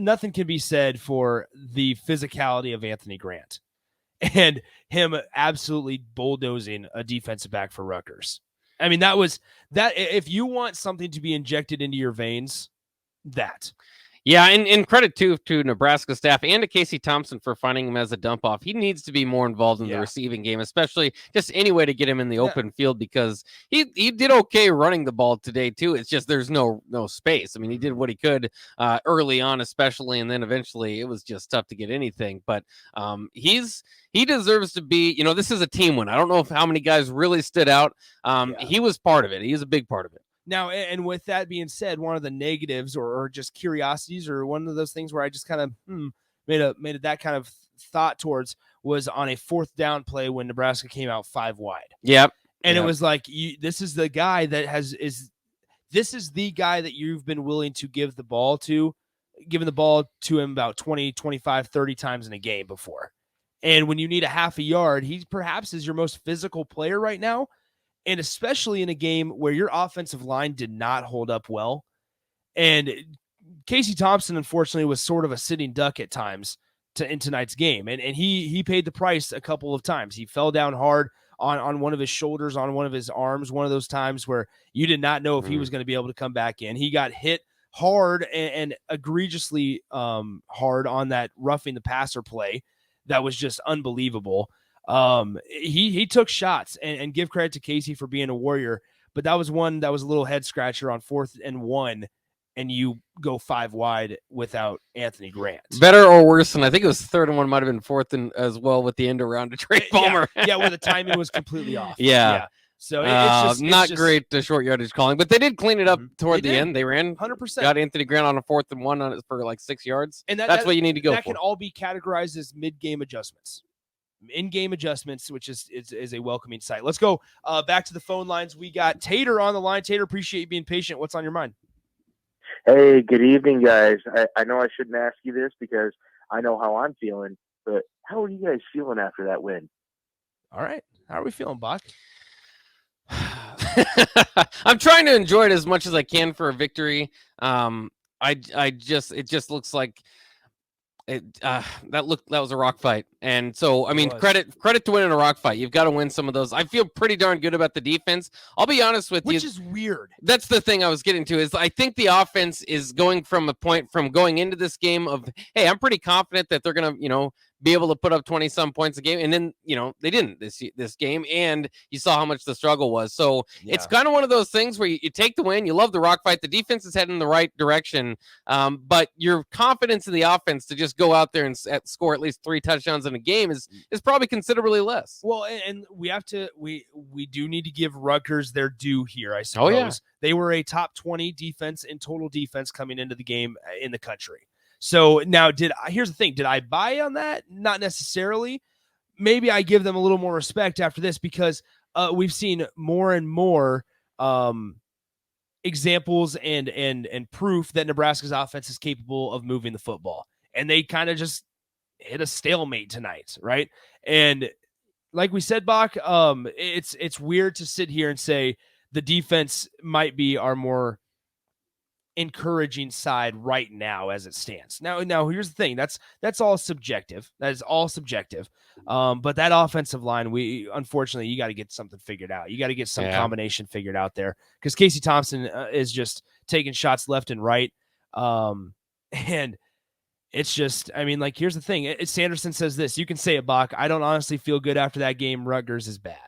nothing can be said for the physicality of Anthony Grant and him absolutely bulldozing a defensive back for Rutgers. I mean, that was that. If you want something to be injected into your veins, that. Yeah, and credit to Nebraska staff and to Casey Thompson for finding him as a dump off. He needs to be more involved in the receiving game, especially just any way to get him in the open field, because he did okay running the ball today too. It's just there's no space. I mean, he did what he could early on, especially, and then eventually it was just tough to get anything. But he deserves to be. This is a team win. I don't know how many guys really stood out. He was part of it. He was a big part of it. Now, and with that being said, one of the negatives or just curiosities or one of those things where I just kind of made that kind of thought towards was on a 4th down play when Nebraska came out 5 wide. Yep. And it was like, this is the guy that this is the guy that you've been willing to give the ball to him about 20, 25, 30 times in a game before. And when you need a half a yard, he perhaps is your most physical player right now. And especially in a game where your offensive line did not hold up well. And Casey Thompson, unfortunately, was sort of a sitting duck at times in tonight's game. And he paid the price a couple of times. He fell down hard on one of his shoulders, on one of his arms, one of those times where you did not know if he was going to be able to come back in. He got hit hard and egregiously hard on that roughing the passer play. That was just unbelievable. He took shots and give credit to Casey for being a warrior, but that was one that was a little head scratcher on 4th and 1, and you go 5 wide without Anthony Grant. Better or worse than I think it was 3rd and 1, might have been 4th and as well with the end around to Trey Palmer. Yeah, where the timing was completely off. Yeah. So it's not great short yardage calling, but they did clean it up toward the end. They ran 100%. Got Anthony Grant on a 4th and 1 on it for like 6 yards. And that's what you need to go for. That can all be categorized as mid-game adjustments. In-game adjustments, which is a welcoming sight. Let's go back to the phone lines. We got Tater on the line. Tater, appreciate you being patient. What's on your mind? Hey, good evening, guys. I know I shouldn't ask you this because I know how I'm feeling, but how are you guys feeling after that win? All right. How are we feeling, Bach? I'm trying to enjoy it as much as I can for a victory. It just looks like that was a rock fight. And so, I mean, credit to winning a rock fight. You've got to win some of those. I feel pretty darn good about the defense. I'll be honest with you. Which is weird. That's the thing I was getting to is I think the offense is going from a point from going into this game of, hey, I'm pretty confident that they're going to, be able to put up 20 some points a game. And then, they didn't this game. And you saw how much the struggle was. So It's kind of one of those things where you take the win, you love the rock fight. The defense is heading in the right direction. But your confidence in the offense to just go out there and score at least 3 touchdowns in a game is probably considerably less. Well, and we do need to give Rutgers their due here, I suppose. Oh, yeah. They were a top 20 defense in total defense coming into the game in the country. So now here's the thing. Did I buy on that? Not necessarily. Maybe I give them a little more respect after this because we've seen more and more examples and proof that Nebraska's offense is capable of moving the football. And they kind of just hit a stalemate tonight, right? And like we said, Bach, it's weird to sit here and say the defense might be our more encouraging side right now as it stands. Now here's the thing. That's all subjective. That is all subjective. But that offensive line, unfortunately, you got to get something figured out. You got to get some combination figured out there because Casey Thompson is just taking shots left and right. And it's just, I mean, like, here's the thing. Sanderson says this. You can say it, Bach. I don't honestly feel good after that game. Rutgers is bad.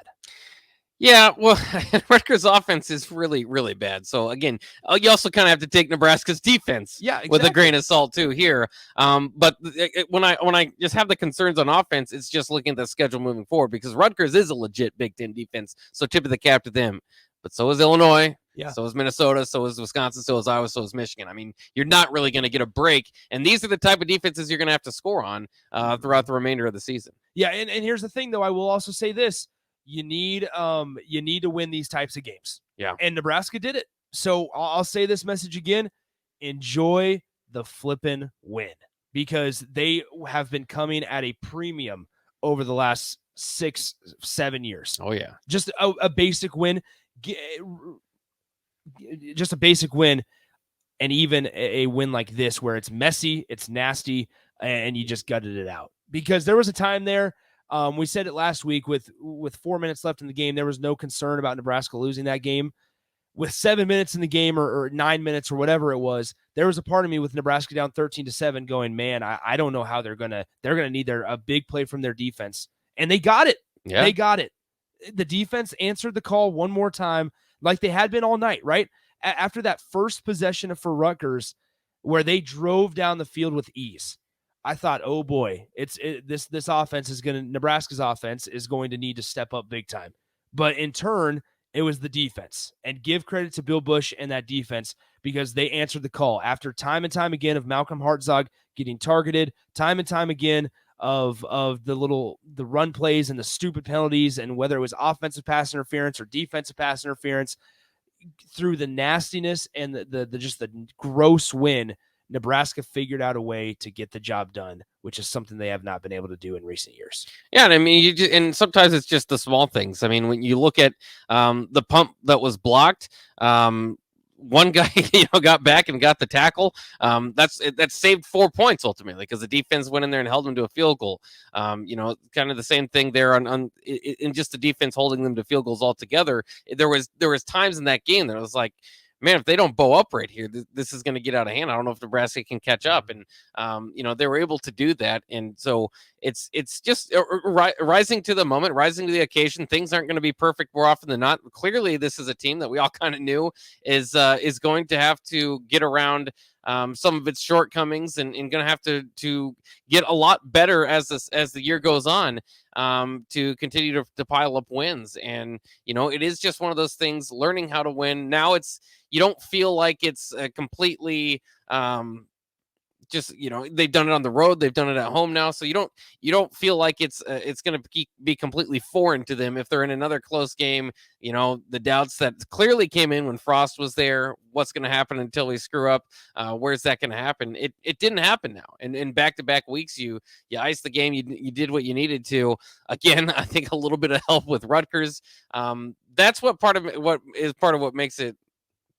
Yeah, well, Rutgers' offense is really, really bad. So, again, you also kind of have to take Nebraska's defense with a grain of salt, too, here. But when I just have the concerns on offense, it's just looking at the schedule moving forward because Rutgers is a legit Big Ten defense. So, tip of the cap to them. But so is Illinois. Yeah. So is Minnesota. So is Wisconsin. So is Iowa. So is Michigan. I mean, you're not really going to get a break. And these are the type of defenses you're going to have to score on throughout the remainder of the season. Yeah, and here's the thing, though. I will also say this. You need to win these types of games. Yeah. And Nebraska did it. So I'll say this message again. Enjoy the flippin' win because they have been coming at a premium over the last 6-7 years. Oh, yeah. Just a basic win. Just a basic win And even a win like this where it's messy, it's nasty, and you just gutted it out. Because there was a time there, we said it last week, with 4 minutes left in the game, there was no concern about Nebraska losing that game. With 7 minutes in the game, or 9 minutes or whatever it was, there was a part of me with Nebraska down 13-7 going, man, I don't know how they're gonna need a big play from their defense. And they got it. Yeah. They got it. The defense answered the call one more time, like they had been all night, right? After that first possession for Rutgers, where they drove down the field with ease, I thought, oh boy, this offense is Nebraska's offense is going to need to step up big time. But in turn, it was the defense. And give credit to Bill Busch and that defense, because they answered the call after time and time again of Malcolm Hartzog getting targeted, time and time again of the run plays and the stupid penalties, and whether it was offensive pass interference or defensive pass interference. Through the nastiness and the gross win, Nebraska figured out a way to get the job done, which is something they have not been able to do in recent years. Yeah, and I mean, and sometimes it's just the small things. I mean, when you look at the pump that was blocked, one guy got back and got the tackle. That saved 4 points ultimately, because the defense went in there and held them to a field goal. Kind of the same thing there in just the defense holding them to field goals altogether. There was times in that game that I was like, man, if they don't bow up right here, this is going to get out of hand. I don't know if Nebraska can catch up. And, they were able to do that. And so it's just rising to the moment, rising to the occasion. Things aren't going to be perfect more often than not. Clearly, this is a team that we all kind of knew is going to have to get around some of its shortcomings and going to have to get a lot better as the year goes on, to continue to pile up wins. And, it is just one of those things, learning how to win. Now you don't feel like it's completely, they've done it on the road, they've done it at home now, so you don't feel like it's going to be completely foreign to them if they're in another close game. The doubts that clearly came in when Frost was there, what's going to happen until we screw up, where's that going to happen? It didn't happen now, and in back-to-back weeks you iced the game, you did what you needed to. Again, I think a little bit of help with Rutgers. That's part of what makes it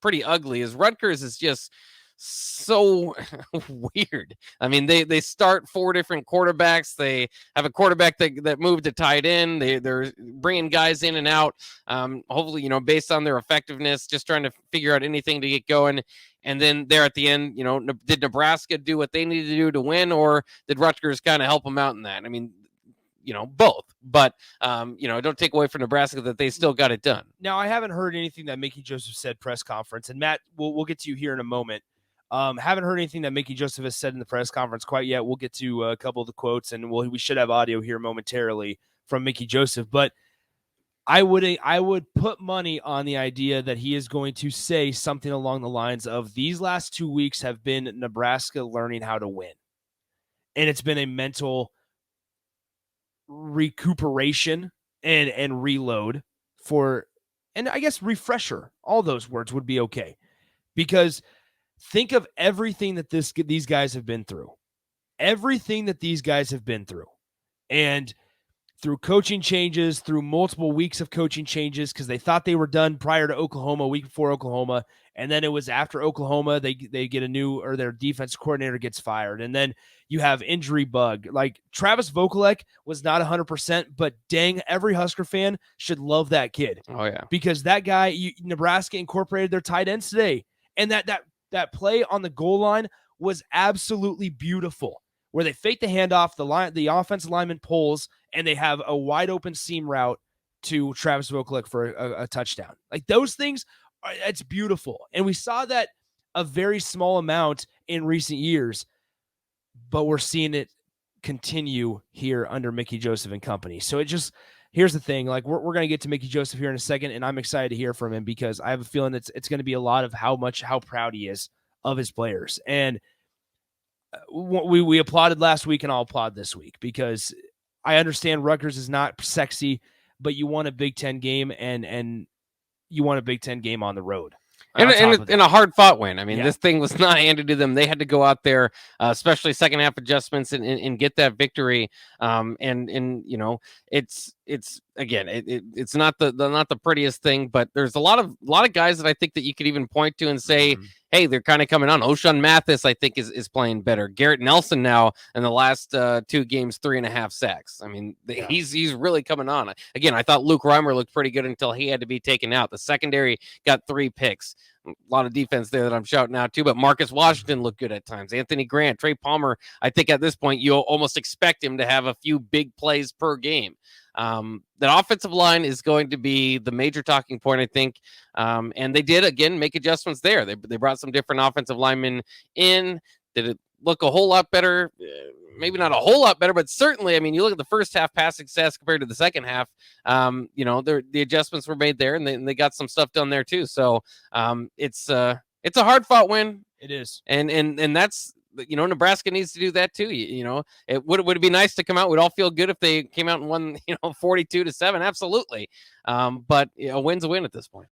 pretty ugly, is Rutgers is just so weird. I mean, they start 4 different quarterbacks. They have a quarterback that moved to tight end. They're bringing guys in and out, hopefully, based on their effectiveness, just trying to figure out anything to get going. And then there at the end, did Nebraska do what they needed to do to win, or did Rutgers kind of help them out in that? I mean, both. But, don't take away from Nebraska that they still got it done. Now, I haven't heard anything that Mickey Joseph said press conference. And Matt, we'll get to you here in a moment. Haven't heard anything that Mickey Joseph has said in the press conference quite yet. We'll get to a couple of the quotes, and we should have audio here momentarily from Mickey Joseph. But I would put money on the idea that he is going to say something along the lines of, these last 2 weeks have been Nebraska learning how to win. And it's been a mental recuperation and reload and I guess refresher. All those words would be okay, because think of everything that these guys have been through. Everything that these guys have been through. And through coaching changes, through multiple weeks of coaching changes, because they thought they were done prior to Oklahoma, a week before Oklahoma. And then it was after Oklahoma, they get their defense coordinator gets fired. And then you have injury bug. Like, Travis Vokalek was not 100%, but dang, every Husker fan should love that kid. Oh, yeah. Because that guy, Nebraska incorporated their tight ends today. And that play on the goal line was absolutely beautiful, where they fake the handoff, the offensive lineman pulls, and they have a wide open seam route to Travis Vokalek for a touchdown. Like, those things, it's beautiful. And we saw that a very small amount in recent years, but we're seeing it continue here under Mickey Joseph and company. So here's the thing, like, we're going to get to Mickey Joseph here in a second, and I'm excited to hear from him, because I have a feeling it's going to be a lot of how proud he is of his players. And we applauded last week, and I'll applaud this week, because I understand Rutgers is not sexy, but you won a Big Ten game, and you won a Big Ten game on the road. And a hard-fought win. I mean, This thing was not handed to them. They had to go out there, especially second-half adjustments, and get that victory. It's again, it's not the prettiest thing, but there's a lot of guys that I think that you could even point to and say, hey, they're kind of coming on. O'Shawn Mathis, I think, is playing better. Garrett Nelson now in the last 2 games, 3.5 sacks. I mean, he's really coming on. Again, I thought Luke Reimer looked pretty good until he had to be taken out. The secondary got 3 picks. A lot of defense there that I'm shouting out too, but Marcus Washington looked good at times. Anthony Grant, Trey Palmer, I think at this point you almost expect him to have a few big plays per game. That offensive line is going to be the major talking point, I think. And they did, again, make adjustments there. They brought some different offensive linemen in. Did it look a whole lot better? Maybe not a whole lot better, but certainly, I mean, you look at the first half pass success compared to the second half, the adjustments were made there, and they got some stuff done there too. So it's a hard fought win. It is. And that's, Nebraska needs to do that too. It would be nice to come out. We'd all feel good if they came out and won, 42-7. Absolutely. But a win's a win at this point.